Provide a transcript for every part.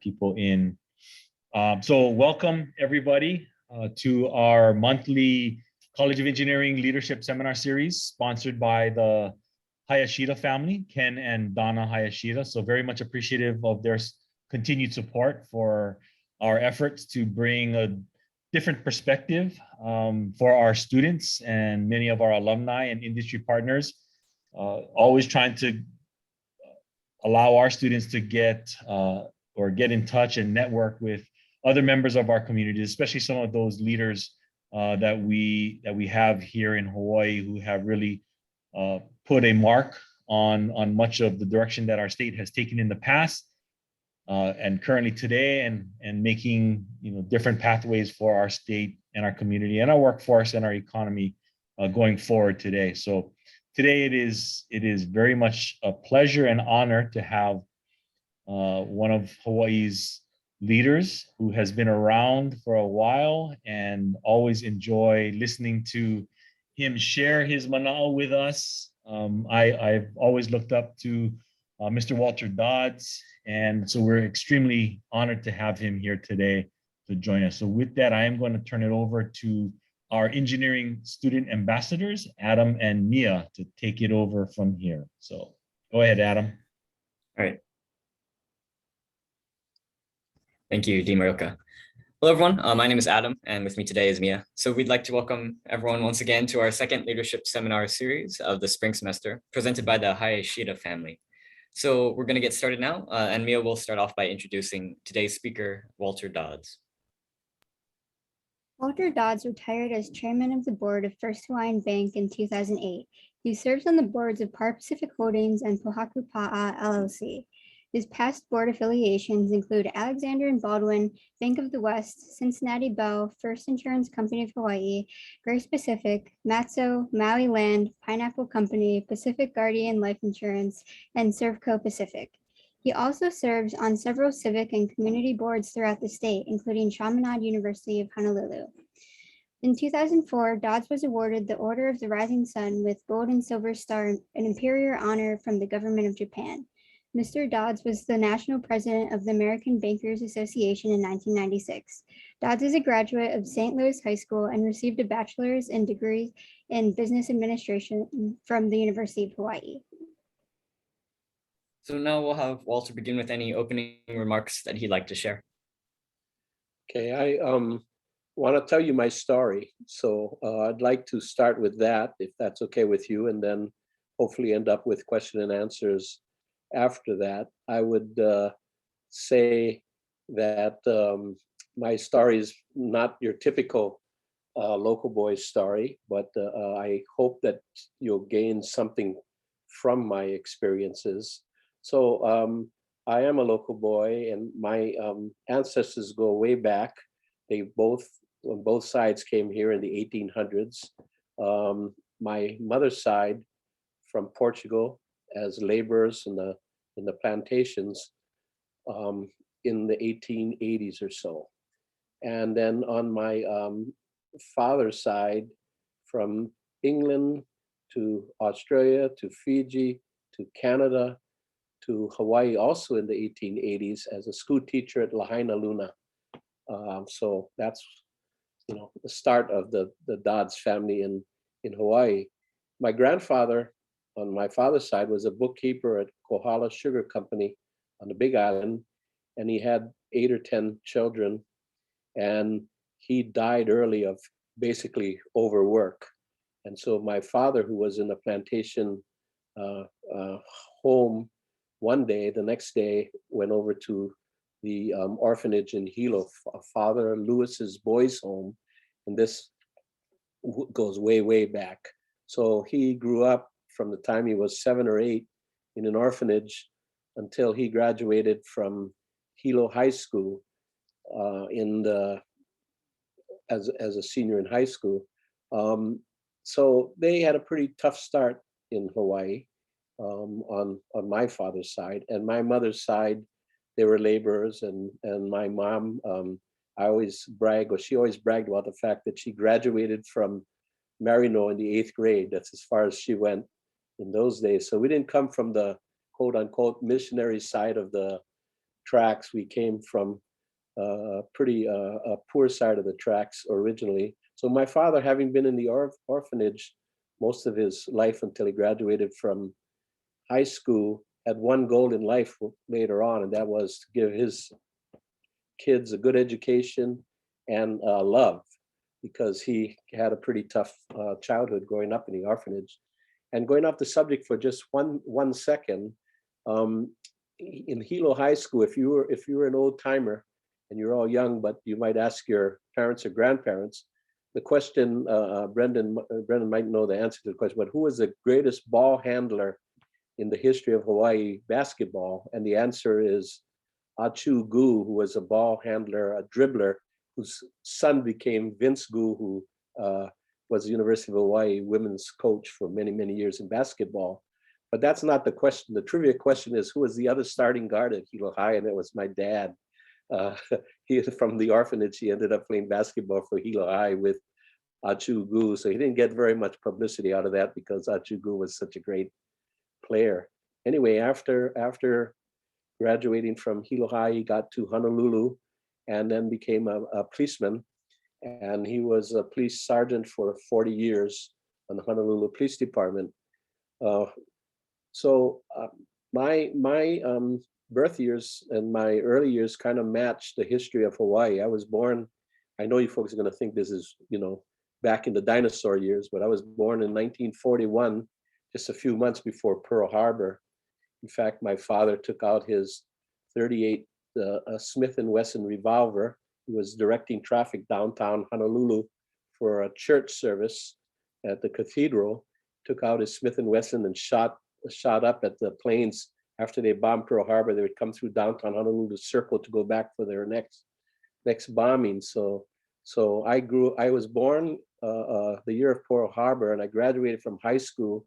people in. So welcome everybody to our monthly College of Engineering Leadership Seminar Series sponsored by the Hayashida family, Ken and Donna Hayashida. So very much appreciative of their continued support for our efforts to bring a different perspective for our students and many of our alumni and industry partners, always trying to allow our students to get in touch and network with other members of our community, especially some of those leaders that we have here in Hawaii who have really put a mark on much of the direction that our state has taken in the past and currently today, and making different pathways for our state and our community and our workforce and our economy going forward today. So today it is very much a pleasure and honor to have one of Hawaii's leaders who has been around for a while, and always enjoy listening to him share his mana'o with us. I've always looked up to Mr. Walter Dods, and so we're extremely honored to have him here today to join us. So with that, I am going to turn it over to our engineering student ambassadors, Adam and Mia, to take it over from here. So go ahead, Adam. All right. Thank you, Dean Marioka. Hello, everyone. My name is Adam, and with me today is Mia. So we'd like to welcome everyone once again to our second leadership seminar series of the spring semester, presented by the Hayashida family. So we're going to get started now, and Mia will start off by introducing today's speaker, Walter Dodds. Walter Dods retired as chairman of the board of First Hawaiian Bank in 2008. He serves on the boards of Par Pacific Holdings and Pohaku Pa'a LLC. His past board affiliations include Alexander and Baldwin, Bank of the West, Cincinnati Bell, First Insurance Company of Hawaii, Grace Pacific, Matzo, Maui Land, Pineapple Company, Pacific Guardian Life Insurance, and Servco Pacific. He also serves on several civic and community boards throughout the state, including Chaminade University of Honolulu. In 2004, Dodds was awarded the Order of the Rising Sun with Gold and Silver Star, an imperial honor from the government of Japan. Mr. Dodds was the national president of the American Bankers Association in 1996. Dodds is a graduate of St. Louis High School and received a bachelor's and degree in business administration from the University of Hawaii. So now we'll have Walter begin with any opening remarks that he'd like to share. Okay, I want to tell you my story. So I'd like to start with that, if that's okay with you, and then hopefully end up with question and answers after that. I would say that my story is not your typical local boy story, but I hope that you'll gain something from my experiences. So I am a local boy, and my ancestors go way back. They on both sides came here in the 1800s. My mother's side from Portugal as laborers in the plantations in the 1880s or so. And then on my father's side, from England to Australia to Fiji to Canada to Hawaii, also in the 1880s as a school teacher at Lahaina Luna. So that's the start of the Dodds family in Hawaii. My grandfather on my father's side was a bookkeeper at Kohala Sugar Company on the Big Island, and he had 8 or 10 children, and he died early of basically overwork. And so my father, who was in the plantation home one day, the next day went over to the orphanage in Hilo, Father Lewis's boys' home, and this goes way, way back. So he grew up from the time he was 7 or 8 in an orphanage until he graduated from Hilo High School as a senior in high school. So they had a pretty tough start in Hawaii on my father's side. And my mother's side, they were laborers, and my mom, I always brag, or she always bragged about the fact that she graduated from Marino in the 8th grade. That's as far as she went in those days. So we didn't come from the quote unquote missionary side of the tracks. We came from pretty poor side of the tracks originally. So my father, having been in the orphanage most of his life until he graduated from high school, had one goal in life later on, and that was to give his kids a good education and love, because he had a pretty tough childhood growing up in the orphanage. And going off the subject for just one second, in Hilo High School, if you were an old timer and you're all young, but you might ask your parents or grandparents the question. Brendan might know the answer to the question, but who was the greatest ball handler in the history of Hawaii basketball? And the answer is Achu Gu, who was a ball handler, a dribbler, whose son became Vince Gu, who was the University of Hawaii women's coach for many, many years in basketball. But that's not the question. The trivia question is, who was the other starting guard at Hilo High? And it was my dad. He from the orphanage. He ended up playing basketball for Hilo High with Achu Gu. So he didn't get very much publicity out of that because Achu Gu was such a great player. Anyway, after graduating from Hilo High, he got to Honolulu and then became a policeman. And he was a police sergeant for 40 years on the Honolulu Police Department. So my birth years and my early years kind of matched the history of Hawaii. I was born, I know you folks are going to think this is, back in the dinosaur years, but I was born in 1941, just a few months before Pearl Harbor. In fact, my father took out his .38 Smith & Wesson revolver. He was directing traffic downtown Honolulu for a church service at the cathedral, took out his Smith & Wesson and shot up at the planes. After they bombed Pearl Harbor, they would come through downtown Honolulu, circle to go back for their next bombing. So I was born the year of Pearl Harbor, and I graduated from high school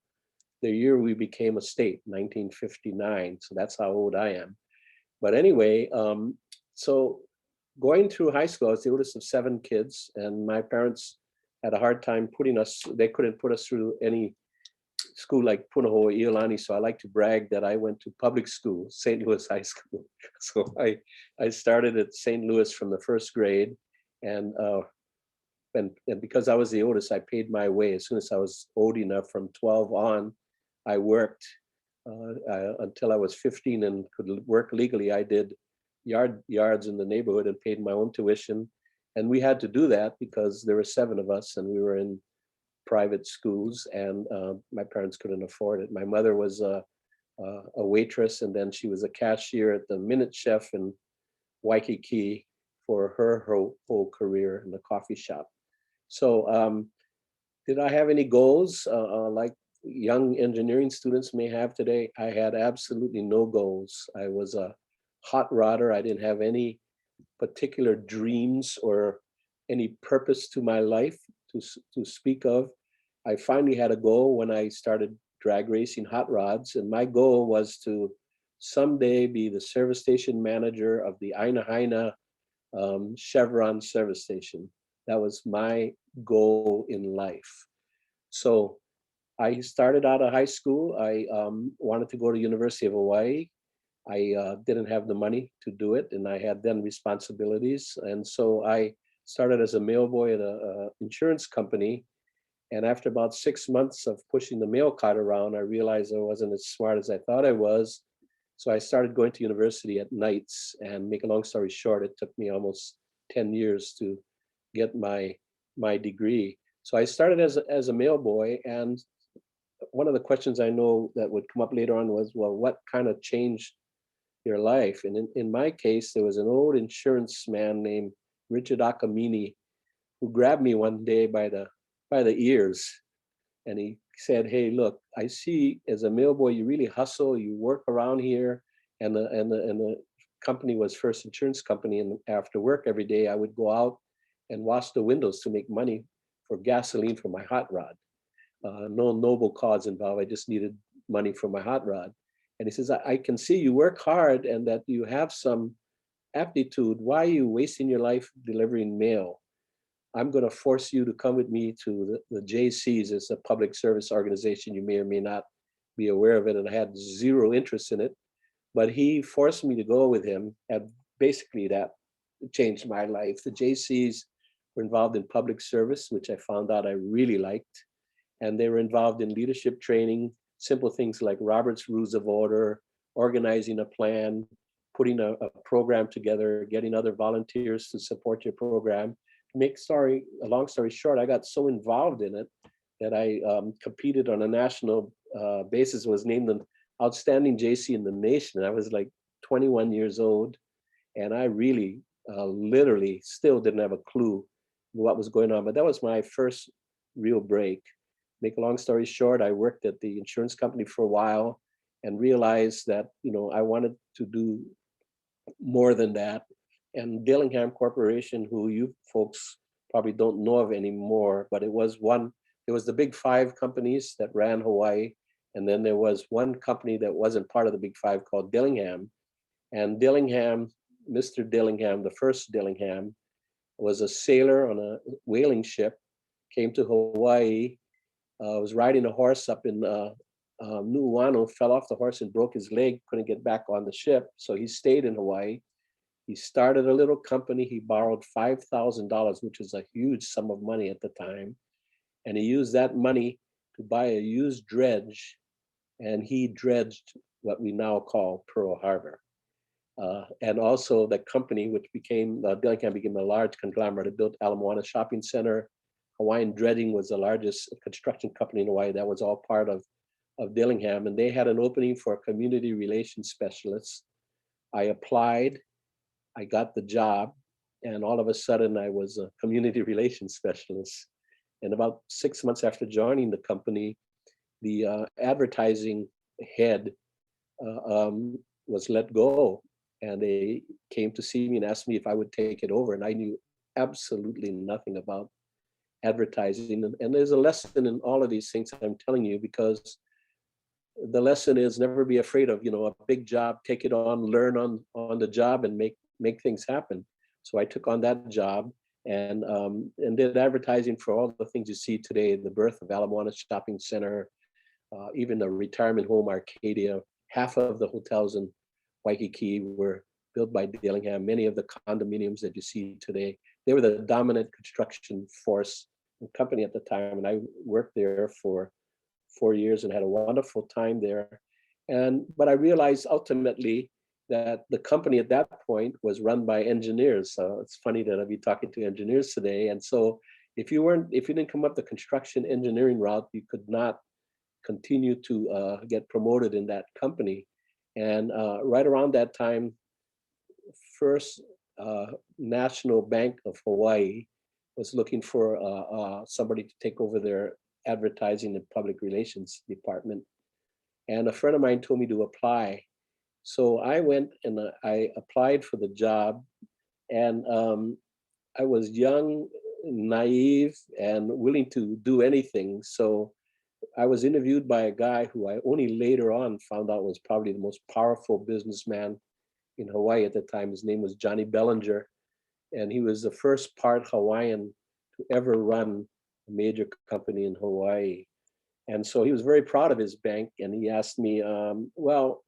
the year we became a state, 1959. So that's how old I am. But anyway, so going through high school, I was the oldest of 7 kids, and my parents had a hard time they couldn't put us through any school like Punahou Iolani. So I like to brag that I went to public school, St. Louis High School. So I started at St. Louis from the 1st grade, and because I was the oldest, I paid my way. As soon as I was old enough, from 12 on, I worked until I was 15 and could work legally. I did yards in the neighborhood and paid my own tuition. And we had to do that because there were 7 of us and we were in private schools, and my parents couldn't afford it. My mother was a waitress, and then she was a cashier at the Minute Chef in Waikiki for her whole career in the coffee shop. So did I have any goals like young engineering students may have today? I had absolutely no goals. I was a hot rodder. I didn't have any particular dreams or any purpose to my life to speak of. I finally had a goal when I started drag racing hot rods, and my goal was to someday be the service station manager of the Aina Haina Chevron service station. That was my goal in life. So I started out of high school. I wanted to go to University of Hawaii. I didn't have the money to do it, and I had then responsibilities. And so I started as a mailboy at an insurance company. And after about 6 months of pushing the mail cart around, I realized I wasn't as smart as I thought I was. So I started going to university at nights, and make a long story short, it took me almost 10 years to get my degree. So I started as a mailboy, and one of the questions I know that would come up later on was, well, what kind of changed your life? And in my case, there was an old insurance man named Richard Akamini who grabbed me one day by the ears, and he said, "Hey, look, I see as a mailboy you really hustle, you work around here." And the company was First Insurance Company, and after work every day I would go out and wash the windows to make money for gasoline for my hot rod. No noble cause involved. I just needed money for my hot rod. And he says, I can see you work hard and that you have some aptitude. Why are you wasting your life delivering mail? I'm going to force you to come with me to the JCs. It's a public service organization. You may or may not be aware of it. And I had zero interest in it. but he forced me to go with him, and basically that changed my life. The JCs were involved in public service, which I found out I really liked, and they were involved in leadership training, simple things like Robert's Rules of Order, organizing a plan, putting a program together, getting other volunteers to support your program. A long story short, I got so involved in it that I competed on a national basis, was named an outstanding JC in the nation. I was like 21 years old, and I really literally still didn't have a clue what was going on. But that was my first real break. Make a long story short, I worked at the insurance company for a while and realized that, I wanted to do more than that. And Dillingham Corporation, who you folks probably don't know of anymore, but it was the big five companies that ran Hawaii. And then there was one company that wasn't part of the big five called Dillingham. And Dillingham, Mr. Dillingham, the first Dillingham, was a sailor on a whaling ship, came to Hawaii, was riding a horse up in Nuuanu, fell off the horse and broke his leg, couldn't get back on the ship. So he stayed in Hawaii. He started a little company. He borrowed $5,000, which is a huge sum of money at the time. And he used that money to buy a used dredge, and he dredged what we now call Pearl Harbor. And also the company, which became, Dillingham became a large conglomerate. It built Ala Moana Shopping Center. Hawaiian Dredging was the largest construction company in Hawaii. That was all part of Dillingham. And they had an opening for a community relations specialist. I applied, I got the job, and all of a sudden I was a community relations specialist. And about 6 months after joining the company, the advertising head was let go. And they came to see me and asked me if I would take it over. And I knew absolutely nothing about advertising. And there's a lesson in all of these things I'm telling you, because the lesson is never be afraid of, a big job, take it on, learn on the job, and make things happen. So I took on that job and did advertising for all the things you see today, the birth of Ala Moana Shopping Center, even the retirement home Arcadia. Half of the hotels in Waikiki were built by Dillingham. Many of the condominiums that you see today, they were the dominant construction force and company at the time. And I worked there for 4 years and had a wonderful time there. But I realized ultimately that the company at that point was run by engineers. So it's funny that I'll be talking to engineers today. And so if you didn't come up the construction engineering route, you could not continue to get promoted in that company. And right around that time, First National Bank of Hawaii was looking for somebody to take over their advertising and public relations department. And a friend of mine told me to apply. So I went and I applied for the job. And I was young, naive, and willing to do anything. So I was interviewed by a guy who I only later on found out was probably the most powerful businessman in Hawaii at the time. His name was Johnny Bellinger, and he was the first part Hawaiian to ever run a major company in Hawaii. And so he was very proud of his bank, and he asked me, well,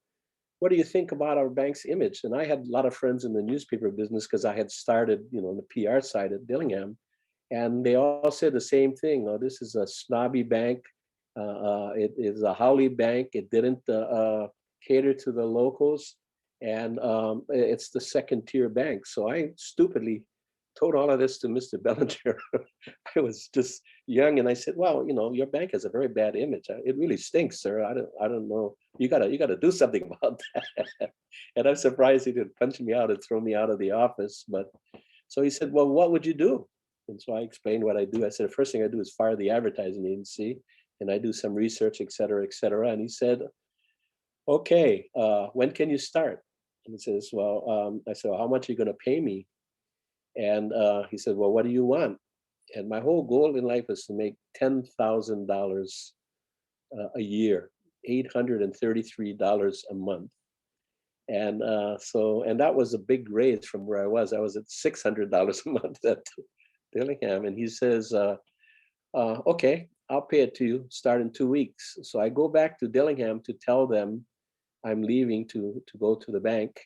what do you think about our bank's image? And I had a lot of friends in the newspaper business because I had started, on the PR side at Dillingham, and they all said the same thing. Oh, this is a snobby bank. It is a haole bank. It didn't cater to the locals, and it's the second tier bank. So I stupidly told all of this to Mr. Bellinger. I was just young, and I said, "Well, your bank has a very bad image. It really stinks, sir. I don't know. You gotta do something about that." And I'm surprised he didn't punch me out and throw me out of the office. But so he said, "Well, what would you do?" And so I explained what I do. I said, "The first thing I do is fire the advertising agency, and I do some research, et cetera, et cetera." And he said, "Okay, when can you start?" And he says, "Well," I said, "Well, how much are you going to pay me?" And he said, "Well, what do you want?" And my whole goal in life is to make $10,000 a year, $833 a month. And and that was a big raise from where I was. I was at $600 a month at Dillingham. And he says, "Okay, I'll pay it to you, start in 2 weeks." So I go back to Dillingham to tell them I'm leaving to go to the bank.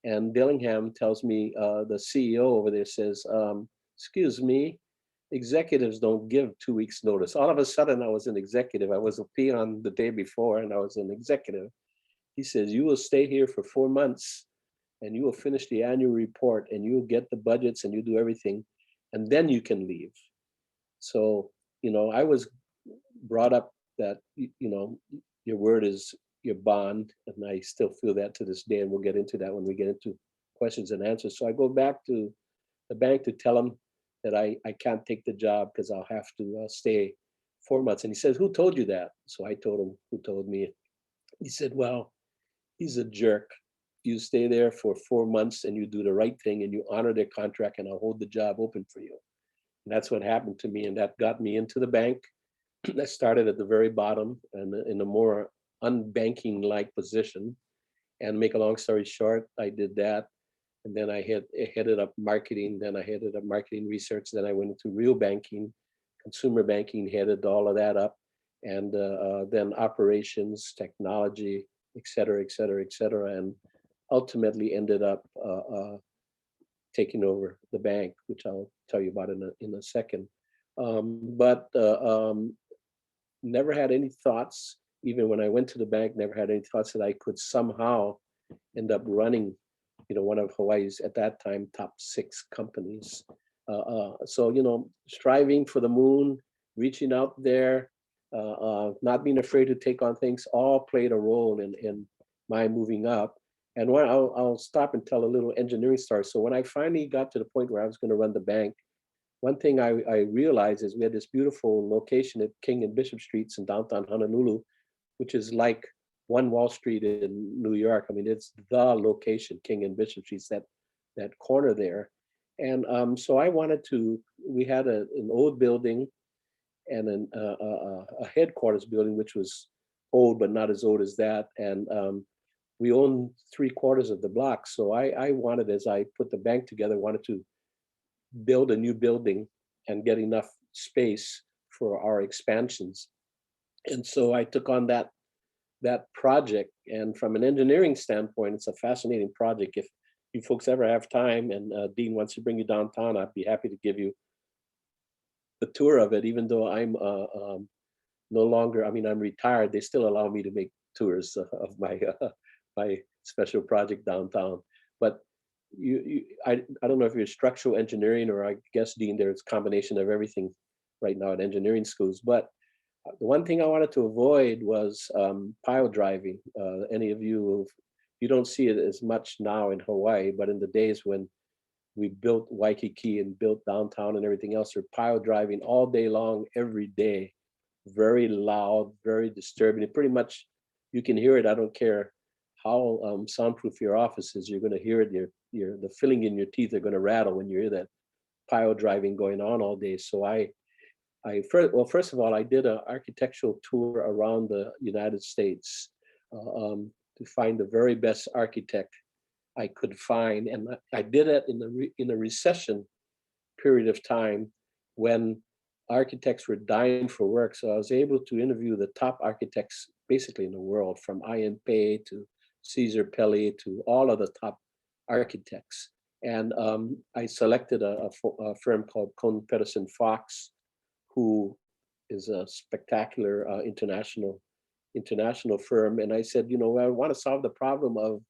And Dillingham tells me, the CEO over there says, excuse me, executives don't give 2 weeks notice. All of a sudden I was an executive. I was a peon the day before and I was an executive. He says, you will stay here for 4 months and you will finish the annual report and you will get the budgets and you do everything. And then you can leave. So, I was brought up that, your word is your bond. And I still feel that to this day. And we'll get into that when we get into questions and answers. So I go back to the bank to tell them that I can't take the job because I'll have to stay 4 months. And he says, who told you that? So I told him who told me. He said, well, he's a jerk. You stay there for 4 months and you do the right thing and you honor their contract and I'll hold the job open for you. And that's what happened to me. And that got me into the bank. I started at the very bottom and in a more unbanking-like position. And make a long story short, I did that. And then I headed up marketing. Then I headed up marketing research. Then I went into real banking, consumer banking, headed all of that up. And then operations, technology, et cetera, et cetera, et cetera. And ultimately ended up taking over the bank, which I'll tell you about in a second. But never had any thoughts, even when I went to the bank, never had any thoughts that I could somehow end up running, one of Hawaii's at that time top 6 companies. So, striving for the moon, reaching out there, not being afraid to take on things, all played a role in my moving up. And when I'll stop and tell a little engineering story. So when I finally got to the point where I was going to run the bank, one thing I realized is we had this beautiful location at King and Bishop Streets in downtown Honolulu, which is like one Wall Street in New York. I mean, it's the location, King and Bishop Streets, that corner there. And so I wanted to, we had an old building and a headquarters building, which was old, but not as old as that. And we owned 3/4 of the block. So I wanted, as I put the bank together, wanted to build a new building and get enough space for our expansions. And so I took on that project. And from an engineering standpoint, it's a fascinating project. If you folks ever have time and Dean wants to bring you downtown, I'd be happy to give you the tour of it, even though I'm no longer, I'm retired, they still allow me to make tours of my my special project downtown. But I don't know if you're structural engineering, or I guess, Dean, there's a combination of everything right now at engineering schools. But the one thing I wanted to avoid was pile driving. Any of you, you don't see it as much now in Hawaii, but in the days when we built Waikiki and built downtown and everything else, they're pile driving all day long, every day. Very loud, very disturbing. It pretty much, you can hear it. I don't care how soundproof your office is, you're going to hear it. The filling in your teeth are going to rattle when you hear that pile driving going on all day. So first of all, I did an architectural tour around the United States to find the very best architect I could find, and I did it in a recession period of time when architects were dying for work. So I was able to interview the top architects basically in the world, from Ian Pei to Caesar Pelli to all of the top architects. And I selected a firm called Kohn Pedersen Fox, who is a spectacular international firm. And I said, I want to solve the problem of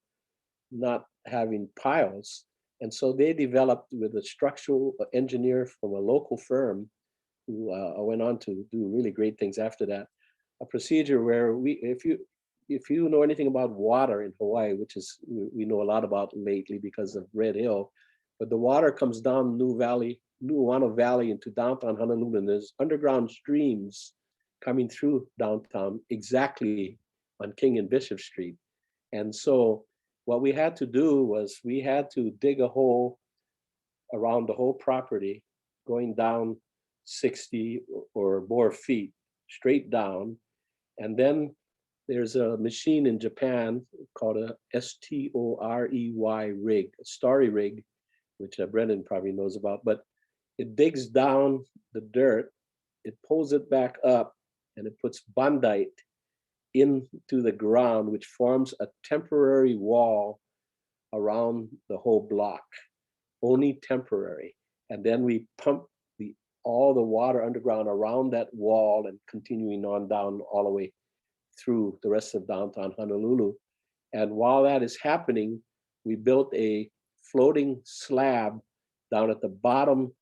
not having piles. And so they developed, with a structural engineer from a local firm, who went on to do really great things after that, a procedure where if you know anything about water in Hawaii, which is we know a lot about lately because of Red Hill, but the water comes down Nuuanu Valley into downtown Honolulu, and there's underground streams coming through downtown exactly on King and Bishop Street. And so what we had to do was we had to dig a hole around the whole property, going down 60 or more feet straight down. And then there's a machine in Japan called a STOREY rig, a story rig, which Brendan probably knows about, but it digs down the dirt, it pulls it back up, and it puts bandite into the ground, which forms a temporary wall around the whole block, only temporary. And then we pump all the water underground around that wall and continuing on down all the way through the rest of downtown Honolulu. And while that is happening, we built a floating slab down at the bottom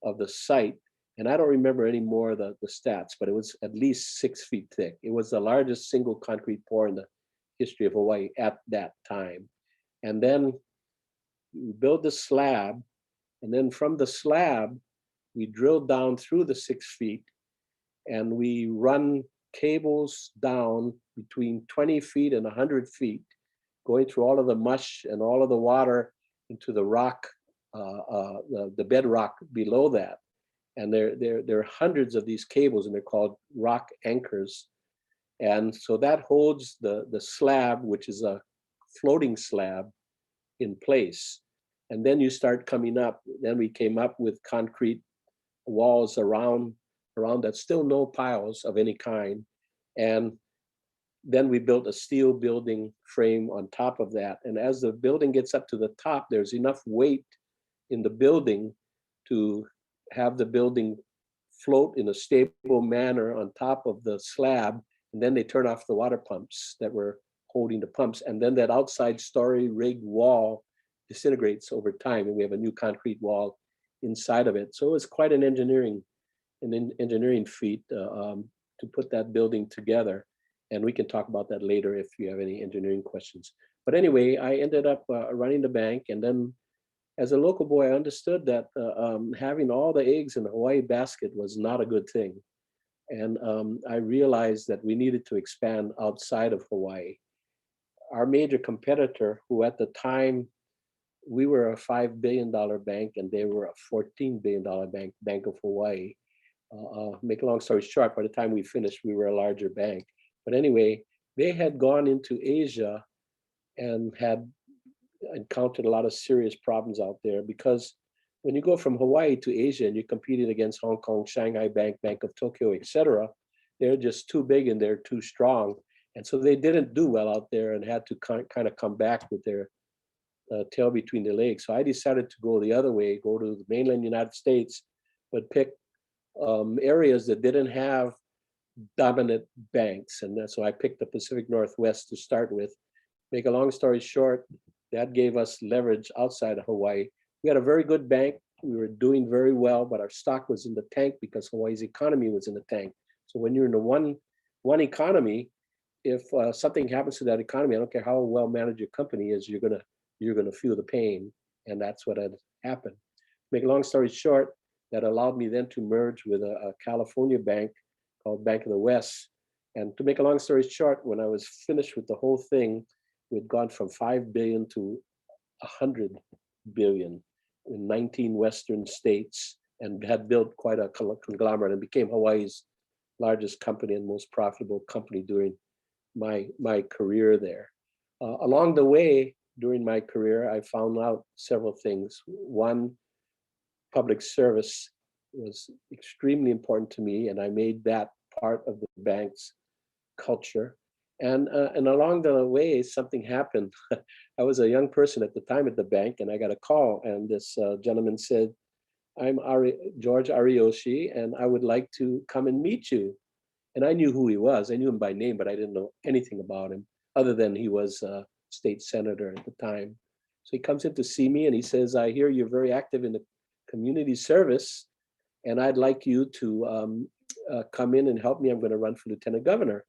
of the site. And I don't remember any more of the stats, but it was at least 6 feet thick. It was the largest single concrete pour in the history of Hawaii at that time. And then we build the slab, and then from the slab, we drill down through the 6 feet, and we run cables down between 20 feet and 100 feet, going through all of the mush and all of the water into the rock, the bedrock below that. And there are hundreds of these cables, and they're called rock anchors. And so that holds the slab, which is a floating slab, in place. And then you start coming up. Then we came up with concrete walls around that, still no piles of any kind. And then we built a steel building frame on top of that. And as the building gets up to the top, there's enough weight in the building to have the building float in a stable manner on top of the slab. And then they turn off the water pumps that were holding the pumps. And then that outside story rigged wall disintegrates over time, and we have a new concrete wall inside of it. So it was quite an engineering feat to put that building together. And we can talk about that later if you have any engineering questions. But anyway, I ended up running the bank. And then as a local boy, I understood that having all the eggs in the Hawaii basket was not a good thing. And I realized that we needed to expand outside of Hawaii. Our major competitor, who at the time, we were a $5 billion bank and they were a $14 billion bank, Bank of Hawaii. Make a long story short, by the time we finished, we were a larger bank. But anyway, they had gone into Asia and had encountered a lot of serious problems out there, because when you go from Hawaii to Asia and you're competing against Hong Kong, Shanghai Bank, Bank of Tokyo, etc., they're just too big and they're too strong. And so they didn't do well out there and had to kind of come back with their tail between their legs. So I decided to go the other way, go to the mainland United States, but pick areas that didn't have dominant banks. And so I picked the Pacific Northwest to start with. Make a long story short, that gave us leverage outside of Hawaii. We had a very good bank. We were doing very well, but our stock was in the tank because Hawaii's economy was in the tank. So when you're in the one economy, if something happens to that economy, I don't care how well managed your company is, you're gonna feel the pain. And that's what had happened. Make a long story short, that allowed me then to merge with a California bank called Bank of the West. And to make a long story short, when I was finished with the whole thing, we'd gone from 5 billion to 100 billion in 19 Western states, and had built quite a conglomerate and became Hawaii's largest company and most profitable company during my career there. Along the way, during my career, I found out several things. One, public service was extremely important to me, and I made that part of the bank's culture. And along the way, something happened. I was a young person at the time at the bank, and I got a call, and this gentleman said, "I'm George Ariyoshi, and I would like to come and meet you." And I knew who he was. I knew him by name, but I didn't know anything about him other than he was a state senator at the time. So he comes in to see me, and he says, "I hear you're very active in the community service, and I'd like you to come in and help me. I'm going to run for lieutenant governor."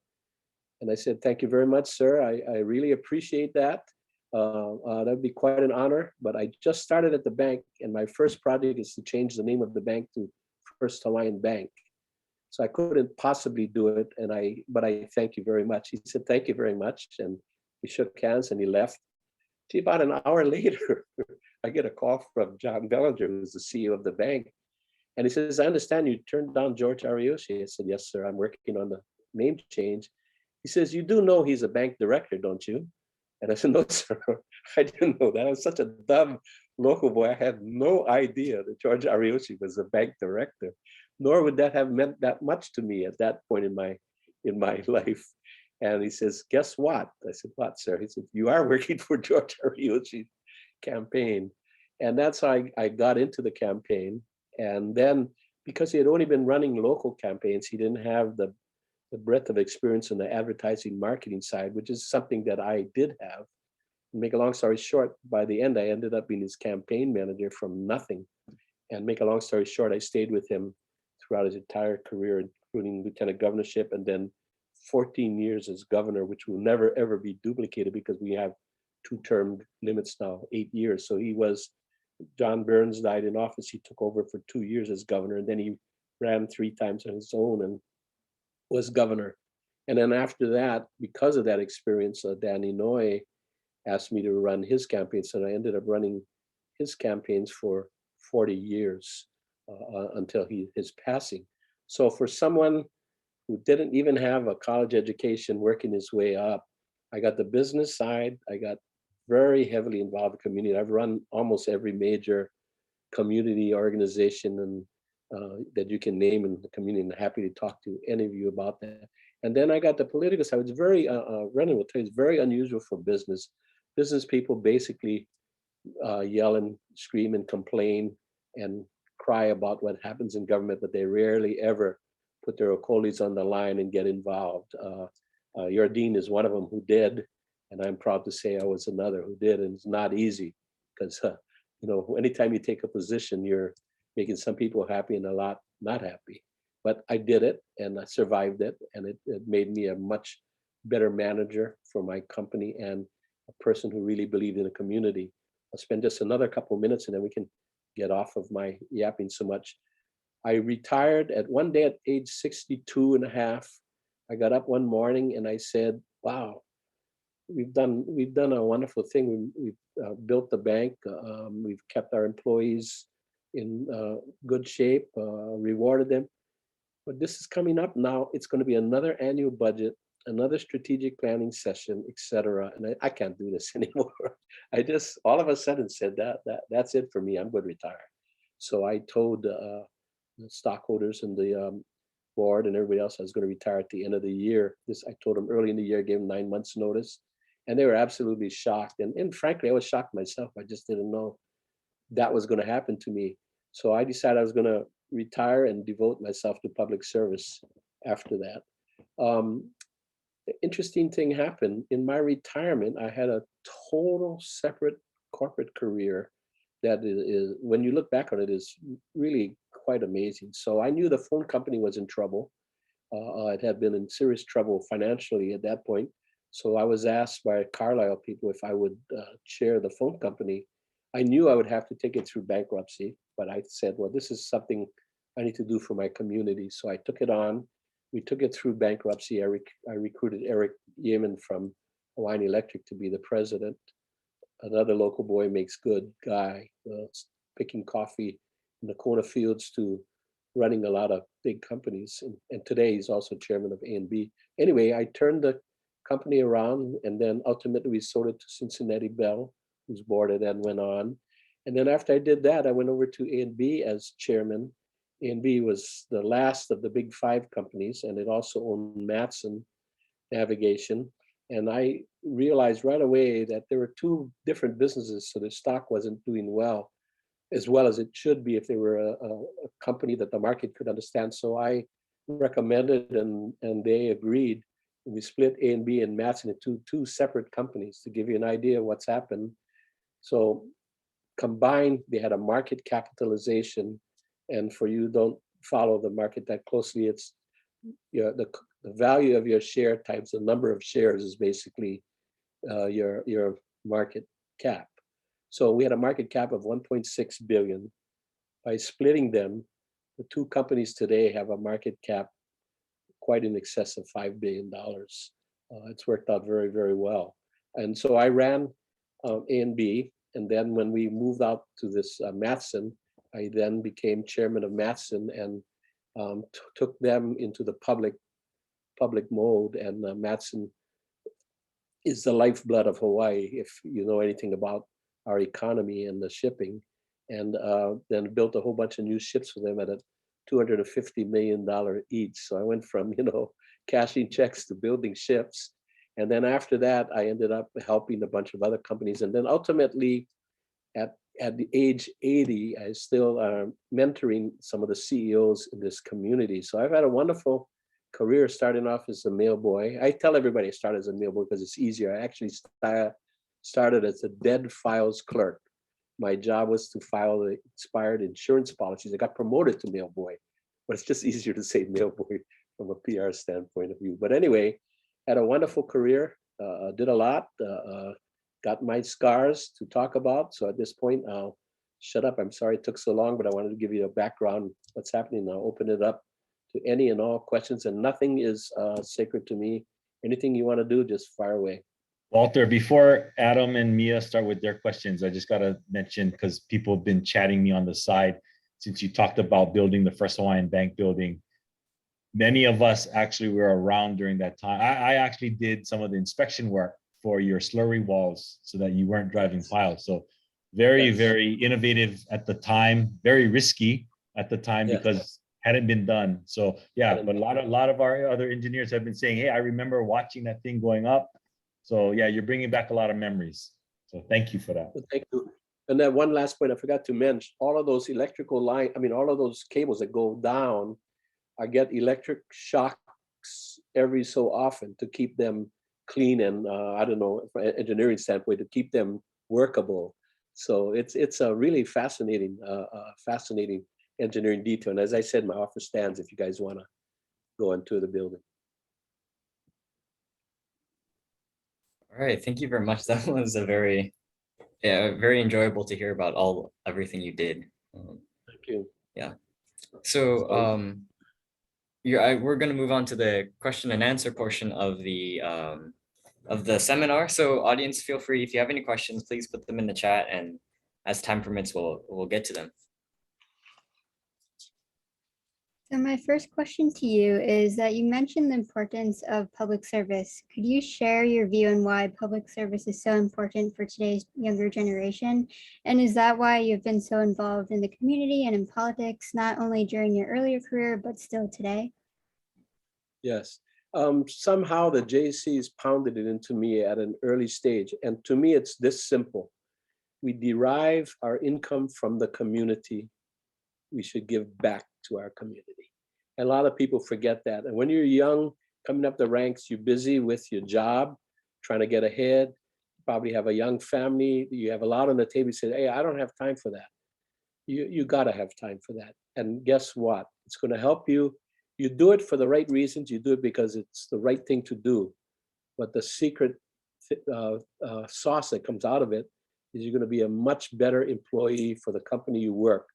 And I said, "Thank you very much, sir. I really appreciate that. That'd be quite an honor. But I just started at the bank, and my first project is to change the name of the bank to First Hawaiian Bank. So I couldn't possibly do it, but I thank you very much." He said, "Thank you very much." And we shook hands and he left. See, about an hour later, I get a call from John Bellinger, who's the CEO of the bank. And he says, "I understand you turned down George Ariyoshi." I said, "Yes, sir. I'm working on the name change." He says, "You do know he's a bank director, don't you?" And I said, "No, sir. I didn't know that. I was such a dumb local boy. I had no idea that George Ariyoshi was a bank director, nor would that have meant that much to me at that point in my life." And he says, guess what? I said, what, sir? He said, you are working for George Ariucci's campaign. And that's how I got into the campaign. And then because he had only been running local campaigns, he didn't have the breadth of experience in the advertising marketing side, which is something that I did have. Make a long story short, by the end, I ended up being his campaign manager from nothing. And make a long story short, I stayed with him throughout his entire career, including lieutenant governorship, and then 14 years as governor, which will never, ever be duplicated because we have 2-term limits now, 8 years. So John Burns died in office. He took over for 2 years as governor, and then he ran 3 times on his own and was governor. And then after that, because of that experience, Danny Noy asked me to run his campaigns, and I ended up running his campaigns for 40 years until his passing. So for someone who didn't even have a college education working his way up, I got the business side. I got very heavily involved in the community. I've run almost every major community organization and that you can name in the community, and happy to talk to any of you about that. And then I got the political side. It's very, Brennan will tell you, it's very unusual for business. Business people basically yell and scream and complain and cry about what happens in government, but they rarely ever put their colis on the line and get involved. Your dean is one of them who did, and I'm proud to say I was another who did, and it's not easy because anytime you take a position, you're making some people happy and a lot not happy. But I did it and I survived it, and it made me a much better manager for my company and a person who really believed in the community. I'll spend just another couple of minutes and then we can get off of my yapping so much. I retired at one day at age 62 and a half. I got up one morning and I said, wow, we've done a wonderful thing. We've built the bank. We've kept our employees in good shape, rewarded them. But this is coming up now. It's going to be another annual budget, another strategic planning session, etc. And I can't do this anymore. I just all of a sudden said that's it for me. I'm going to retire. So I told the stockholders and the board and everybody else I was going to retire at the end of the year. I told them early in the year, gave them 9 months notice, and they were absolutely shocked. And frankly, I was shocked myself. I just didn't know that was going to happen to me. So I decided I was going to retire and devote myself to public service after that. The interesting thing happened in my retirement. I had a total separate corporate career that is, when you look back on it, is really quite amazing. So I knew the phone company was in trouble. It had been in serious trouble financially at that point. So I was asked by Carlyle people if I would chair the phone company. I knew I would have to take it through bankruptcy, but I said, well, this is something I need to do for my community. So I took it on. We took it through bankruptcy. I recruited Eric Yeaman from Hawaiian Electric to be the president. Another local boy makes good guy, picking coffee in the Kona fields to running a lot of big companies. And today he's also chairman of A&B. Anyway, I turned the company around, and then ultimately we sold it to Cincinnati Bell, whose board it then went on. And then after I did that, I went over to A&B as chairman. A&B was the last of the big 5 companies, and it also owned Matson Navigation. And I realized right away that there were 2 different businesses, so the stock wasn't doing well as it should be if they were a company that the market could understand. So I recommended, and they agreed. We split A&B and Matson into 2 separate companies to give you an idea of what's happened. So combined, they had a market capitalization. And for you don't follow the market that closely, it's the value of your share times the number of shares is basically your market cap. So we had a market cap of 1.6 billion. By splitting them, the 2 companies today have a market cap quite in excess of $5 billion. It's worked out very, very well. And so I ran A&B, and then when we moved out to this Matson, I then became chairman of Matson and took them into the public mode. And Matson is the lifeblood of Hawaii, if you know anything about our economy and the shipping. And then built a whole bunch of new ships for them at a $250 million each. So I went from cashing checks to building ships. And then after that, I ended up helping a bunch of other companies. And then ultimately, at the age 80, I still mentoring some of the CEOs in this community. So I've had a wonderful career starting off as a mailboy. I tell everybody I started as a mailboy because it's easier. I actually started as a dead files clerk. My job was to file the expired insurance policies. I got promoted to mailboy, but it's just easier to say mailboy from a PR standpoint of view. But anyway, had a wonderful career, did a lot, got my scars to talk about. So at this point, I'll shut up. I'm sorry it took so long, but I wanted to give you a background, what's happening. I'll open it up to any and all questions, and nothing is sacred to me. Anything you want to do, just fire away. Walter, before Adam and Mia start with their questions, I just got to mention, because people have been chatting me on the side since you talked about building the first Hawaiian Bank building. Many of us actually were around during that time. I actually did some of the inspection work for your slurry walls so that you weren't driving piles. So very, very innovative at the time, very risky at the time because hadn't been done. So yeah, but a lot of our other engineers have been saying, hey, I remember watching that thing going up. So yeah, you're bringing back a lot of memories. So thank you for that. Thank you. And then one last point I forgot to mention, all of those electrical line, all of those cables that go down, I get electric shocks every so often to keep them clean and I don't know, from an engineering standpoint, to keep them workable. So it's a really fascinating engineering detail. And as I said, my offer stands if you guys want to go into the building. All right, thank you very much. That was a very enjoyable to hear about everything you did. Thank you. Yeah. So we're going to move on to the question and answer portion of the seminar. So audience, feel free, if you have any questions, please put them in the chat, and as time permits, we'll get to them. So my first question to you is that you mentioned the importance of public service. Could you share your view on why public service is so important for today's younger generation? And is that why you've been so involved in the community and in politics, not only during your earlier career, but still today? Yes. Somehow the JCs pounded it into me at an early stage. And to me, it's this simple. We derive our income from the community. We should give back to our community. And a lot of people forget that. And when you're young, coming up the ranks, you're busy with your job, trying to get ahead, you probably have a young family, you have a lot on the table, you say, hey, I don't have time for that. You gotta have time for that. And guess what? It's gonna help you. You do it for the right reasons, you do it because it's the right thing to do. But the secret sauce that comes out of it is you're gonna be a much better employee for the company you work.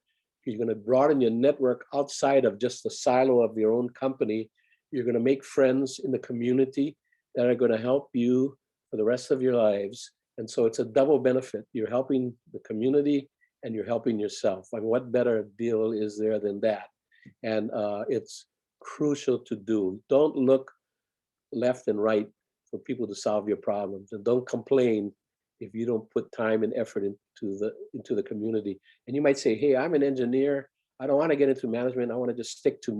You're going to broaden your network outside of just the silo of your own company. You're going to make friends in the community that are going to help you for the rest of your lives. And so it's a double benefit. You're helping the community and you're helping yourself. I mean, what better deal is there than that? And it's crucial to do. Don't look left and right for people to solve your problems, and don't complain if you don't put time and effort into the community. And you might say, hey, I'm an engineer. I don't want to get into management. I want to just stick to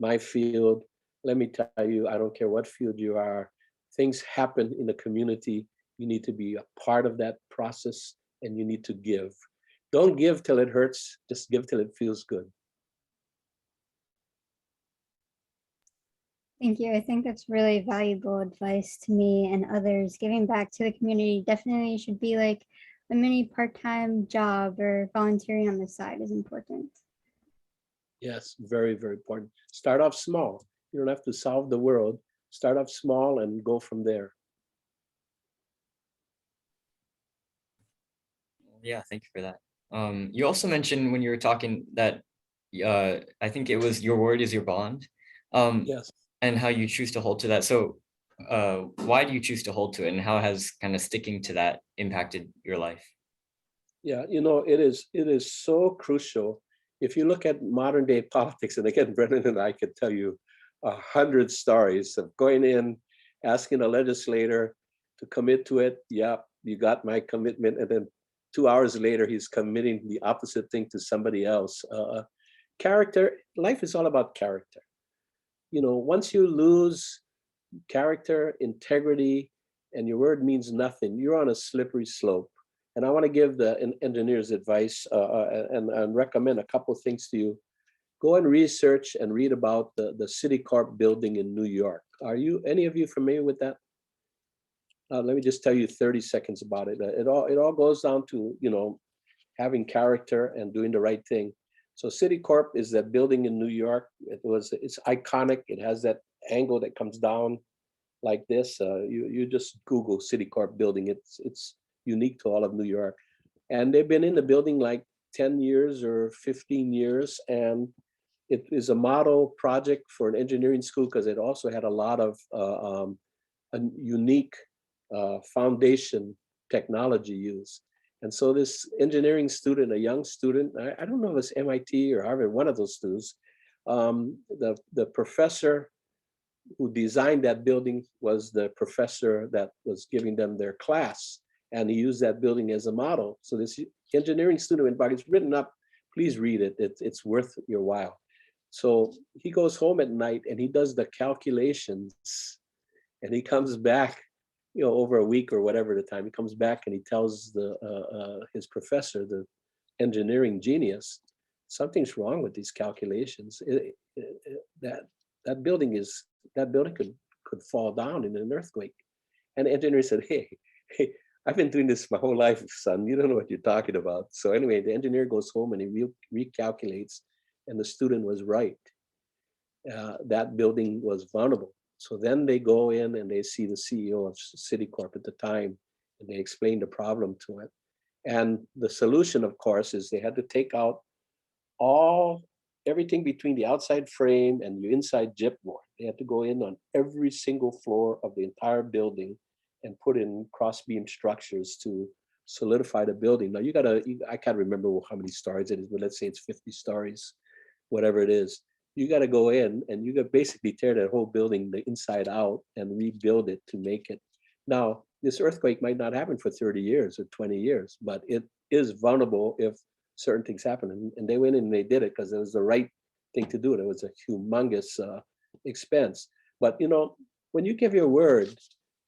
my field. Let me tell you, I don't care what field you are. Things happen in the community. You need to be a part of that process, and you need to give. Don't give till it hurts. Just give till it feels good. Thank you. I think that's really valuable advice to me and others. Giving back to the community definitely should be like a mini part-time job, or volunteering on the side is important. Yes, very, very important. Start off small. You don't have to solve the world. Start off small and go from there. Yeah, thank you for that. You also mentioned when you were talking that I think it was your word is your bond. Yes. And how you choose to hold to that. So why do you choose to hold to it, and how has kind of sticking to that impacted your life? Yeah, it is so crucial. If you look at modern day politics, and again, Brennan and I could tell you 100 stories of going in, asking a legislator to commit to it. Yeah, you got my commitment. And then 2 hours later, he's committing the opposite thing to somebody else. Character, life is all about character. once you lose character, integrity, and your word means nothing, you're on a slippery slope. And I want to give the engineers advice and recommend a couple of things to you. Go and research and read about the Citicorp building in New York. Are any of you familiar with that? Let me just tell you 30 seconds about it. It all goes down to, having character and doing the right thing. So Citicorp is that building in New York. It's iconic. It has that angle that comes down like this. You just Google Citicorp building. It's unique to all of New York. And they've been in the building like 10 years or 15 years. And it is a model project for an engineering school because it also had a lot of a unique foundation technology used. And so this engineering student, a young student, I don't know if it's MIT or Harvard, one of those students, the professor who designed that building was the professor that was giving them their class. And he used that building as a model. So this engineering student went back, it's written up, please read it, it's worth your while. So he goes home at night and he does the calculations and he comes back, over a week or whatever the time, he comes back and he tells his professor, the engineering genius, something's wrong with these calculations. That building could fall down in an earthquake. And the engineer said, hey, I've been doing this my whole life, son. You don't know what you're talking about. So anyway, the engineer goes home and he recalculates, and the student was right. That building was vulnerable. So then they go in and they see the CEO of Citicorp at the time, and they explain the problem to it. And the solution, of course, is they had to take out everything between the outside frame and the inside gypboard. They had to go in on every single floor of the entire building and put in cross-beam structures to solidify the building. Now I can't remember how many stories it is, but let's say it's 50 stories, whatever it is. You got to go in and you got basically tear that whole building the inside out and rebuild it to make it. Now, this earthquake might not happen for 30 years or 20 years, but it is vulnerable if certain things happen. And they went in and they did it because it was the right thing to do. It was a humongous expense. But when you give your word,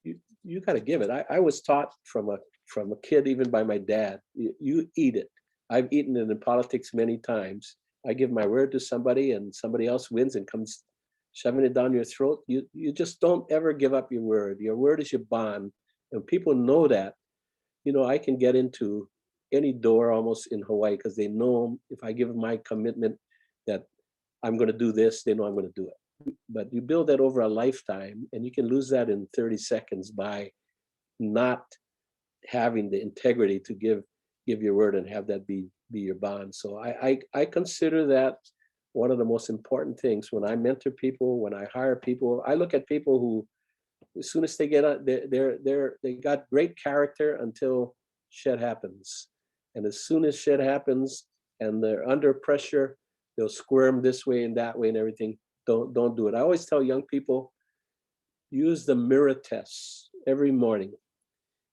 you got to give it. I was taught from a kid, even by my dad, you eat it. I've eaten it in politics many times. I give my word to somebody and somebody else wins and comes shoving it down your throat. You just don't ever give up your word. Your word is your bond. And people know that. I can get into any door almost in Hawaii because they know if I give my commitment that I'm going to do this, they know I'm going to do it. But you build that over a lifetime and you can lose that in 30 seconds by not having the integrity to give your word and have that be your bond. So I consider that one of the most important things when I mentor people, when I hire people. I look at people who, as soon as they get out, they got great character until shit happens. And as soon as shit happens and they're under pressure, they'll squirm this way and that way and everything. Don't do it. I always tell young people, use the mirror tests every morning.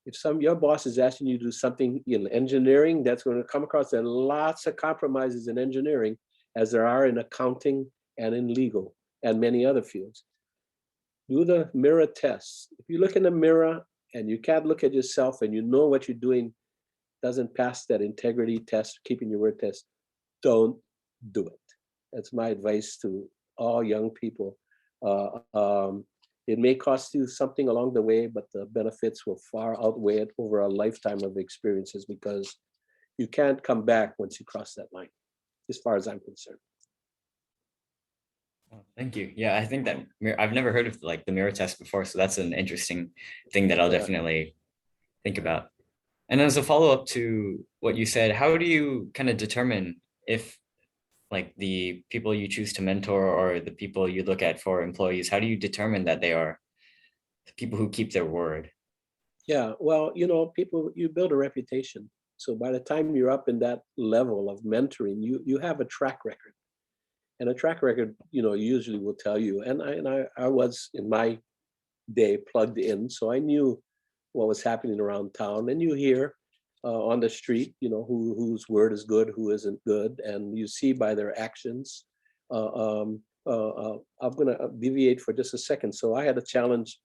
If your boss is asking you to do something in engineering, that's going to come across. There are lots of compromises in engineering, as there are in accounting and in legal and many other fields. Do the mirror tests. If you look in the mirror and you can't look at yourself and you know what you're doing doesn't pass that integrity test, keeping your word test, don't do it. That's my advice to all young people. It may cost you something along the way, but the benefits will far outweigh it over a lifetime of experiences because you can't come back once you cross that line, as far as I'm concerned. Thank you. Yeah, I think that I've never heard of the mirror test before, so that's an interesting thing that I'll definitely think about. And as a follow-up to what you said, how do you kind of determine if the people you choose to mentor or the people you look at for employees, how do you determine that they are the people who keep their word? Yeah, well, you build a reputation. So by the time you're up in that level of mentoring, you have a track record. And a track record, usually will tell you. And I was in my day plugged in, so I knew what was happening around town. And you hear on the street, whose word is good, who isn't good, and you see by their actions. I'm gonna deviate for just a second. So I had a challenge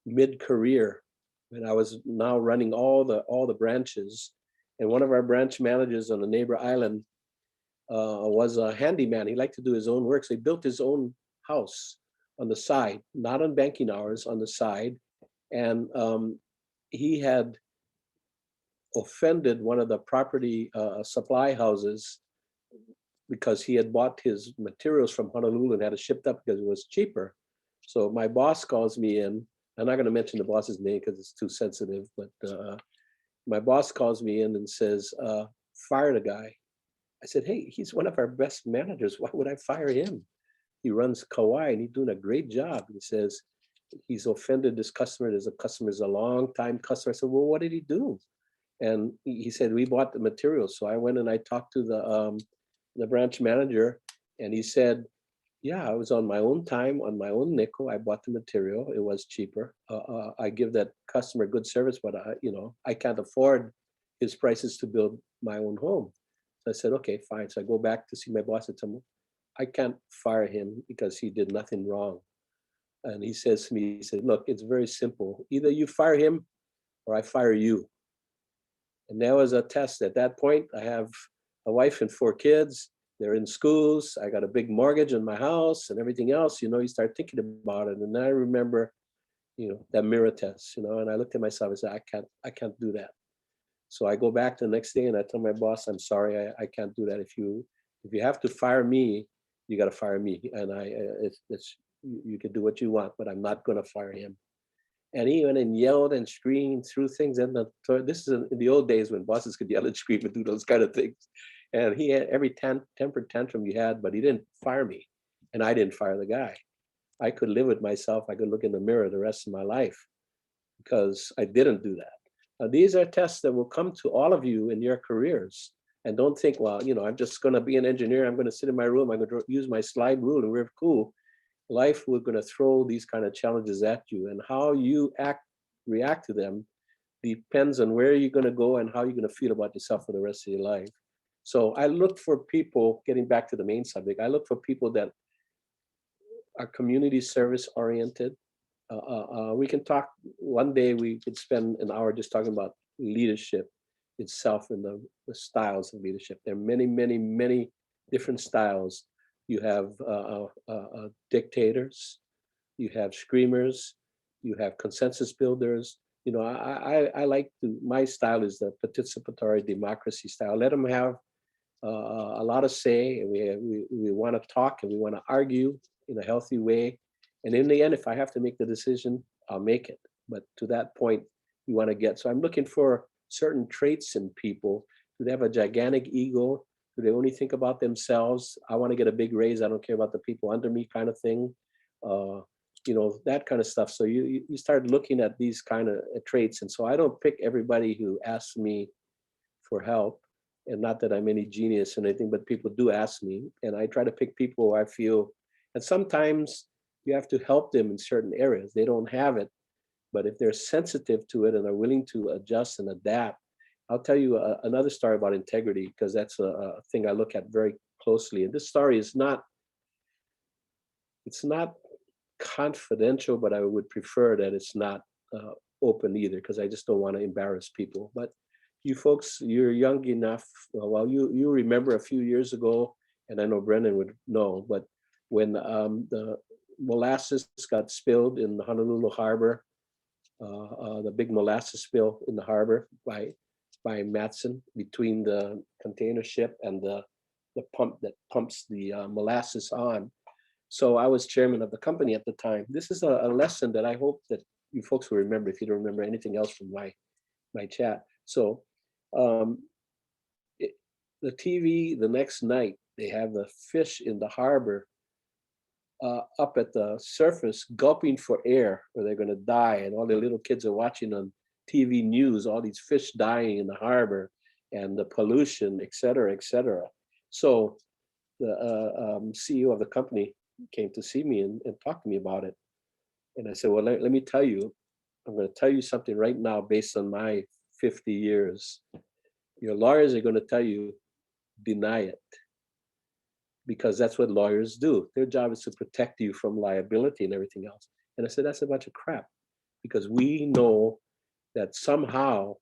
mid-career when I was now running all the branches, and one of our branch managers on the neighbor island was a handyman. He liked to do his own work, so he built his own house on the side, not on banking hours, on the side, and he had offended one of the property supply houses because he had bought his materials from Honolulu and had it shipped up because it was cheaper. So my boss calls me in. I'm not going to mention the boss's name because it's too sensitive, but my boss calls me in and says, fire the guy. I said, hey, he's one of our best managers. Why would I fire him? He runs Kauai and he's doing a great job. He says, he's offended this customer. There's a customer, is a long time customer. I said, well, what did he do? And he said, we bought the materials. So I went and I talked to the branch manager, and he said, yeah, I was on my own time, on my own nickel. I bought the material. It was cheaper. I give that customer good service, but I can't afford his prices to build my own home. So I said, okay, fine. So I go back to see my boss and tell him, I can't fire him because he did nothing wrong. And he says to me, he said, look, it's very simple. Either you fire him or I fire you. And that was a test. At that point, I have a wife and 4 kids. They're in schools. I got a big mortgage on my house and everything else. You start thinking about it. And then I remember, that mirror test. And I looked at myself and said, I can't do that. So I go back the next day and I tell my boss, I'm sorry, I can't do that. If you have to fire me, you got to fire me. And you can do what you want, but I'm not going to fire him. And he went and yelled and screamed through things. And this is in the old days when bosses could yell and scream and do those kind of things. And he had every temper tantrum you had, but he didn't fire me. And I didn't fire the guy. I could live with myself. I could look in the mirror the rest of my life because I didn't do that. Now, these are tests that will come to all of you in your careers. And don't think, well, I'm just going to be an engineer. I'm going to sit in my room. I'm going to use my slide rule and we're cool. Life, we're going to throw these kind of challenges at you, and how you react to them depends on where you're going to go and how you're going to feel about yourself for the rest of your life. So I look for people, getting back to the main subject, I look for people that are community service oriented. We can talk, one day we could spend an hour just talking about leadership itself and the styles of leadership. There are many, many, many different styles. You have dictators, you have screamers, you have consensus builders. I like my style is the participatory democracy style. Let them have a lot of say, and we want to talk and we want to argue in a healthy way. And in the end, if I have to make the decision, I'll make it. But to that point, you want to get. So I'm looking for certain traits in people. Do they have a gigantic ego? Do they only think about themselves? I want to get a big raise. I don't care about the people under me, kind of thing. That kind of stuff. So you start looking at these kind of traits. And so I don't pick everybody who asks me for help. And not that I'm any genius or anything, but people do ask me. And I try to pick people who I feel, and sometimes you have to help them in certain areas. They don't have it, but if they're sensitive to it and are willing to adjust and adapt. I'll tell you another story about integrity, because that's a thing I look at very closely. And this story is it's not confidential, but I would prefer that it's not open either, because I just don't want to embarrass people. But you folks, you're young enough. Well, you remember a few years ago, and I know Brendan would know, but when the molasses got spilled in the Honolulu harbor, the Big Molasses Spill in the harbor by Matson, between the container ship and the pump that pumps the molasses on. So I was chairman of the company at the time. This is a lesson that I hope that you folks will remember if you don't remember anything else from my chat. So the TV, the next night, they have the fish in the harbor up at the surface gulping for air, or they're going to die. And all the little kids are watching on TV news, all these fish dying in the harbor and the pollution, et cetera, et cetera. So the CEO of the company came to see me and talk to me about it. And I said, well, let me tell you, I'm going to tell you something right now based on my 50 years. Your lawyers are going to tell you, deny it. because that's what lawyers do. Their job is to protect you from liability and everything else. And I said, that's a bunch of crap, because we know that somehow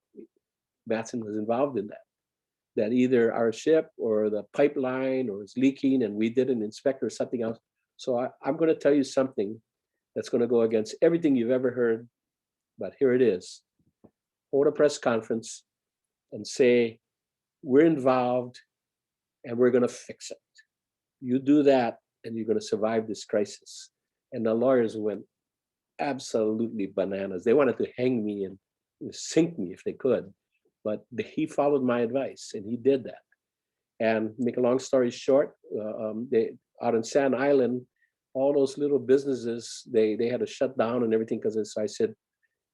Matson was involved in that. That either our ship or the pipeline or it's leaking and we did an inspector or something else. So I'm going to tell you something that's going to go against everything you've ever heard, but here it is. Hold a press conference and say, we're involved and we're going to fix it. You do that and you're going to survive this crisis. And the lawyers went absolutely bananas. They wanted to hang me and sink me if they could. But he followed my advice and he did that. And make a long story short, they out in Sand Island, all those little businesses, they had to shut down and everything because I said,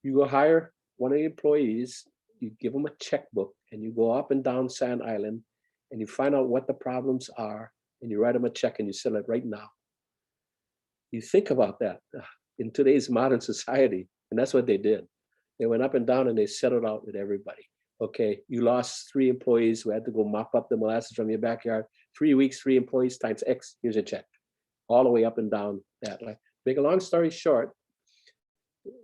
you go hire one of the employees, you give them a checkbook and you go up and down Sand Island and you find out what the problems are and you write them a check and you sell it right now. You think about that in today's modern society, and that's what they did. They went up and down and they settled out with everybody. Okay, you lost 3 employees who had to go mop up the molasses from your backyard. 3 weeks, 3 employees times X, here's a check. All the way up and down that line. Make a long story short,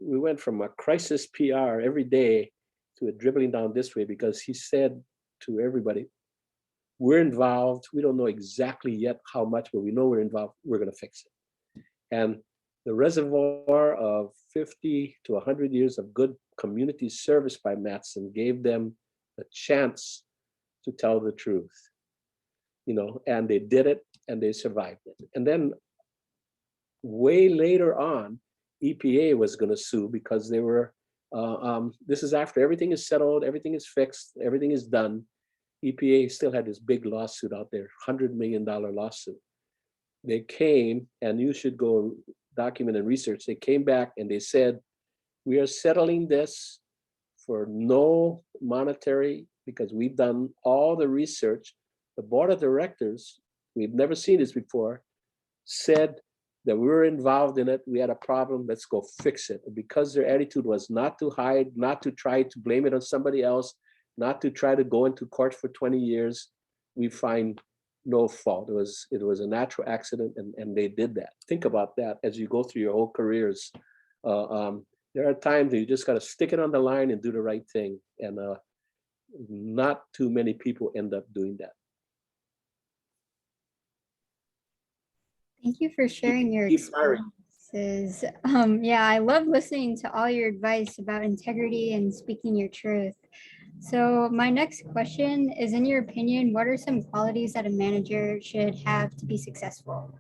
we went from a crisis PR every day to a dribbling down this way because he said to everybody, we're involved. We don't know exactly yet how much, but we know we're involved. We're going to fix it. And the reservoir of 50 to 100 years of good community service by Matson gave them a chance to tell the truth, you know, and they did it and they survived it. And then way later on, EPA was going to sue because they were, this is after everything is settled, everything is fixed, everything is done. EPA still had this big lawsuit out there, $100 million lawsuit. They came, and you should go document and research. They came back and they said, we are settling this for no monetary, because we've done all the research. The board of directors, we've never seen this before, said that we were involved in it. We had a problem, let's go fix it. And because their attitude was not to hide, not to try to blame it on somebody else, not to try to go into court for 20 years, we find no fault. It was a natural accident, and they did that. Think about that as you go through your whole careers. There are times that you just got to stick it on the line and do the right thing. And not too many people end up doing that. Thank you for sharing your Keep firing. experiences. Yeah, I love listening to all your advice about integrity and speaking your truth. So my next question is, in your opinion, what are some qualities that a manager should have to be successful?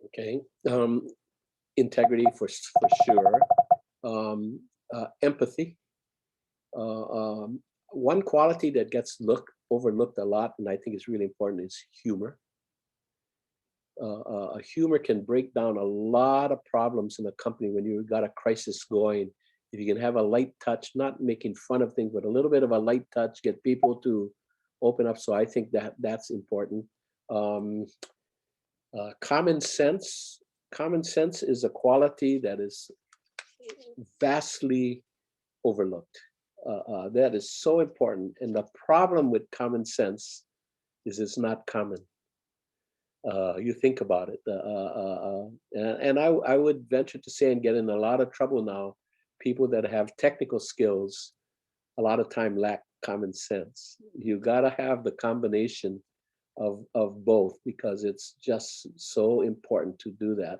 Okay, integrity for sure. Empathy. One quality that gets overlooked a lot, and I think is really important, is humor. Humor can break down a lot of problems in a company when you've got a crisis going. If you can have a light touch, not making fun of things, but a little bit of a light touch, get people to open up. So I think that's important. Common sense. Common sense is a quality that is vastly overlooked. That is so important. And the problem with common sense is it's not common. You think about it. And I would venture to say, and get in a lot of trouble now, people that have technical skills a lot of time lack common sense. You gotta have the combination of both, because it's just so important to do that.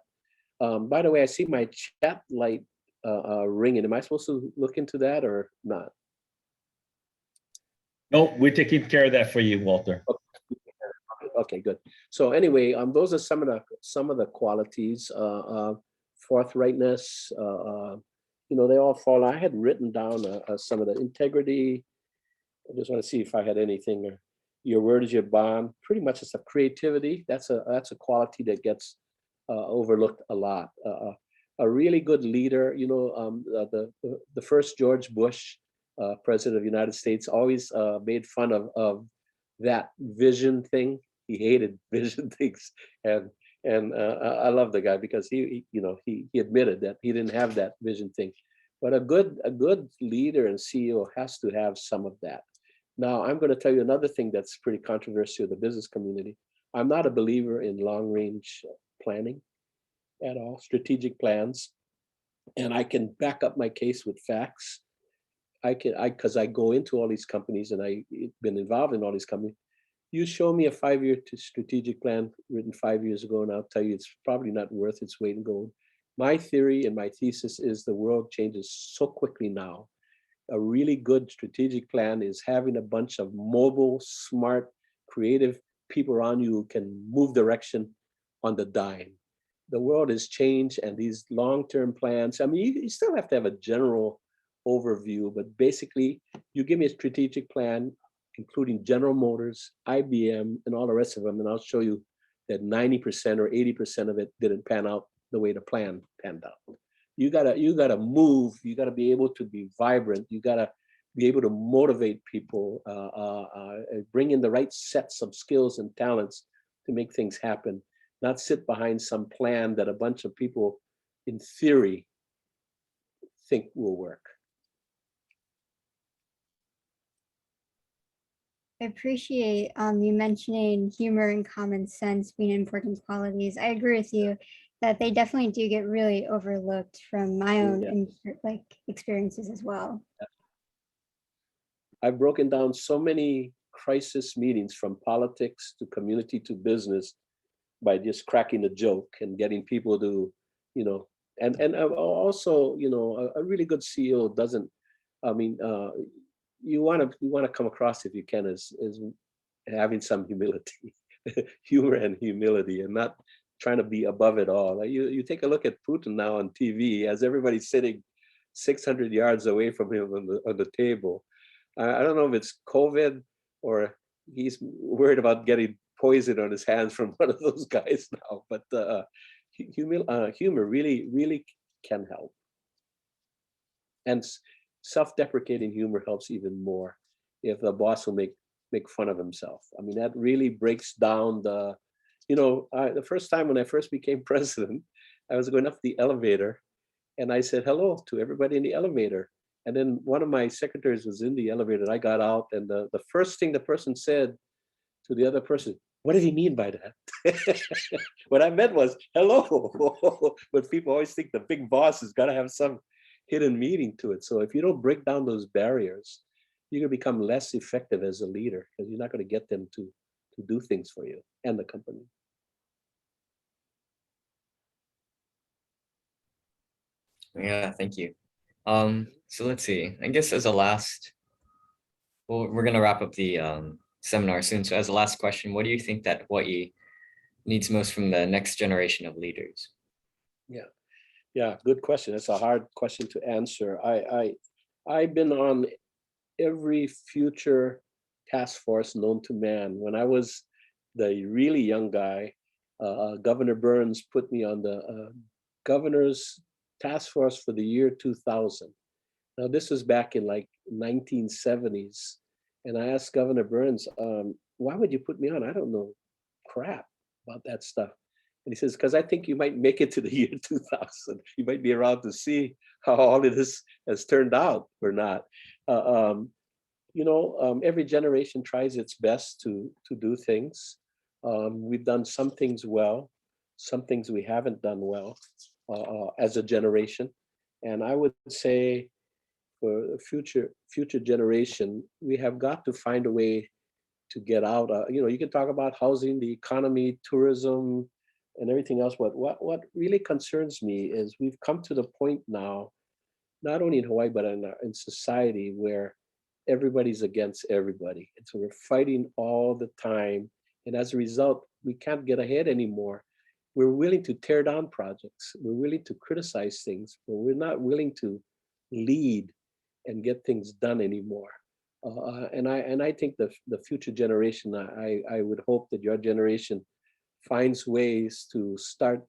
By the way, I see my chat light ringing. Am I supposed to look into that or not? No, we're taking care of that for you, Walter. Okay, good. So anyway, those are some of the qualities. Forthrightness, you know, they all fall. I had written down some of the integrity. I just want to see if I had anything. Your word is your bond. Pretty much, it's a creativity. That's a quality that gets overlooked a lot. A really good leader. You know, the first George Bush, president of the United States, always made fun of that vision thing. He hated vision things, and I love the guy because he admitted that he didn't have that vision thing. But a good leader and CEO has to have some of that. Now, I'm going to tell you another thing that's pretty controversial in the business community. I'm not a believer in long range planning at all, strategic plans. And I can back up my case with facts. Because I go into all these companies and I've been involved in all these companies. You show me a 5-year strategic plan written 5 years ago, and I'll tell you it's probably not worth its weight in gold. My theory and my thesis is the world changes so quickly now. A really good strategic plan is having a bunch of mobile, smart, creative people around you who can move direction on the dime. The world has changed, and these long-term plans, I mean, you still have to have a general overview, but basically you give me a strategic plan, including General Motors, IBM, and all the rest of them, and I'll show you that 90% or 80% of it didn't pan out the way the plan panned out. You gotta move. You gotta be able to be vibrant. You gotta be able to motivate people, bring in the right sets of skills and talents to make things happen. Not sit behind some plan that a bunch of people, in theory, think will work. I appreciate you mentioning humor and common sense being important qualities. I agree with you that they definitely do get really overlooked from my own experiences as well. I've broken down so many crisis meetings, from politics to community to business, by just cracking a joke and getting people to, and also, a really good CEO doesn't, I mean, you want to come across, if you can, as having some humility, humor and humility, and not trying to be above it all. Like you take a look at Putin now on TV, as everybody's sitting 600 yards away from him on the table. I don't know if it's COVID or he's worried about getting poison on his hands from one of those guys now. But humor really can help, and self-deprecating humor helps even more. If the boss will make fun of himself, I mean, that really breaks down the. The first time when I first became president, I was going up the elevator, and I said hello to everybody in the elevator. And then one of my secretaries was in the elevator, and I got out, and the first thing the person said to the other person, "What did he mean by that?" What I meant was hello. But people always think the big boss has got to have some hidden meaning to it. So if you don't break down those barriers, you're going to become less effective as a leader, because you're not going to get them to do things for you and the company. Yeah, thank you. So let's see. I guess as a last, well, we're gonna wrap up the seminar soon. So as a last question, what do you think that Hawaii needs most from the next generation of leaders? Yeah, good question. It's a hard question to answer. I've been on every future task force known to man. When I was the really young guy, Governor Burns put me on the governor's task force for the year 2000. Now, this was back in like 1970s. And I asked Governor Burns, why would you put me on? I don't know crap about that stuff. And he says, because I think you might make it to the year 2000. You might be around to see how all of this has turned out or not. Every generation tries its best to do things. We've done some things well, some things we haven't done well as a generation. And I would say for a future generation, we have got to find a way to get out. You can talk about housing, the economy, tourism, and everything else. But what really concerns me is we've come to the point now, not only in Hawaii, but in society, where everybody's against everybody. And so we're fighting all the time. And as a result, we can't get ahead anymore. We're willing to tear down projects. We're willing to criticize things, but we're not willing to lead and get things done anymore. And I think the future generation, I would hope that your generation finds ways to start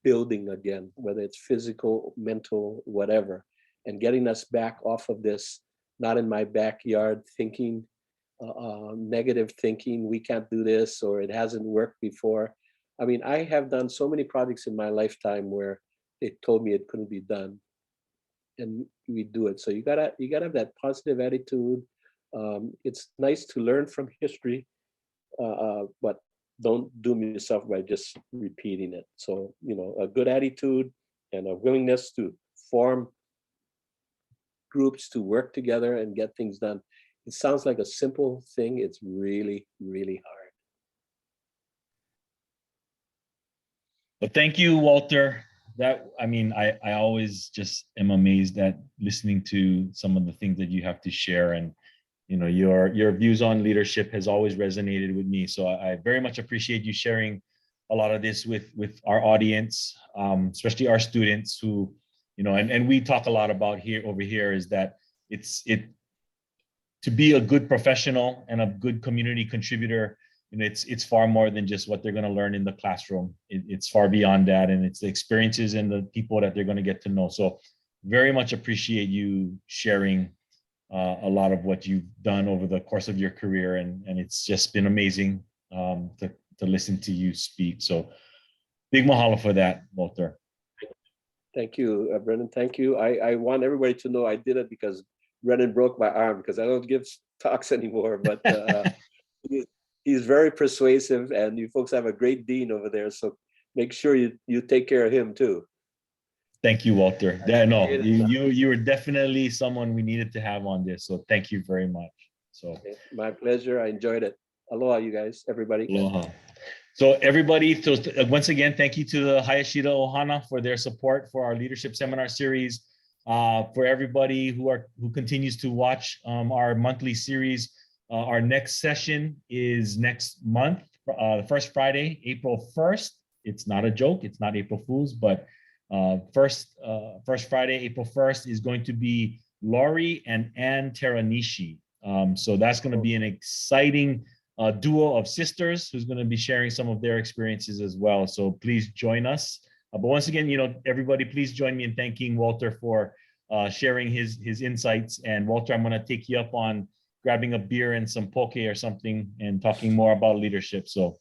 building again, whether it's physical, mental, whatever, and getting us back off of this not in my backyard thinking, negative thinking, we can't do this, or it hasn't worked before. I mean, I have done so many projects in my lifetime where they told me it couldn't be done, and we do it. So you gotta have that positive attitude. It's nice to learn from history, but don't doom yourself by just repeating it. So, a good attitude and a willingness to form groups to work together and get things done. It sounds like a simple thing. It's really, really hard. But thank you, Walter. I always just am amazed at listening to some of the things that you have to share, and your views on leadership has always resonated with me. So I very much appreciate you sharing a lot of this with our audience, especially our students who, and we talk a lot about over here is that to be a good professional and a good community contributor, it's far more than just what they're going to learn in the classroom. It's far beyond that, and it's the experiences and the people that they're going to get to know. So very much appreciate you sharing a lot of what you've done over the course of your career, and it's just been amazing to listen to you speak. So big mahalo for that, Walter. Thank you, Brendan. Thank you. I want everybody to know I did it because Brendan broke my arm, because I don't give talks anymore, but he's very persuasive, and you folks have a great dean over there. So make sure you take care of him too. Thank you, Walter. You were definitely someone we needed to have on this. So thank you very much. So okay, my pleasure. I enjoyed it. Aloha, you guys, everybody. Aloha. So everybody, once again, thank you to the Hayashida Ohana for their support for our leadership seminar series. For everybody who continues to watch our monthly series, our next session is next month, the first Friday, April 1st. It's not a joke. It's not April Fool's, but first Friday, April 1st is going to be Laurie and Ann Teranishi. So that's going to be an exciting duo of sisters who's going to be sharing some of their experiences as well. So please join us. But once again, everybody, please join me in thanking Walter for sharing his insights. And Walter, I'm going to take you up on grabbing a beer and some poke or something and talking more about leadership. So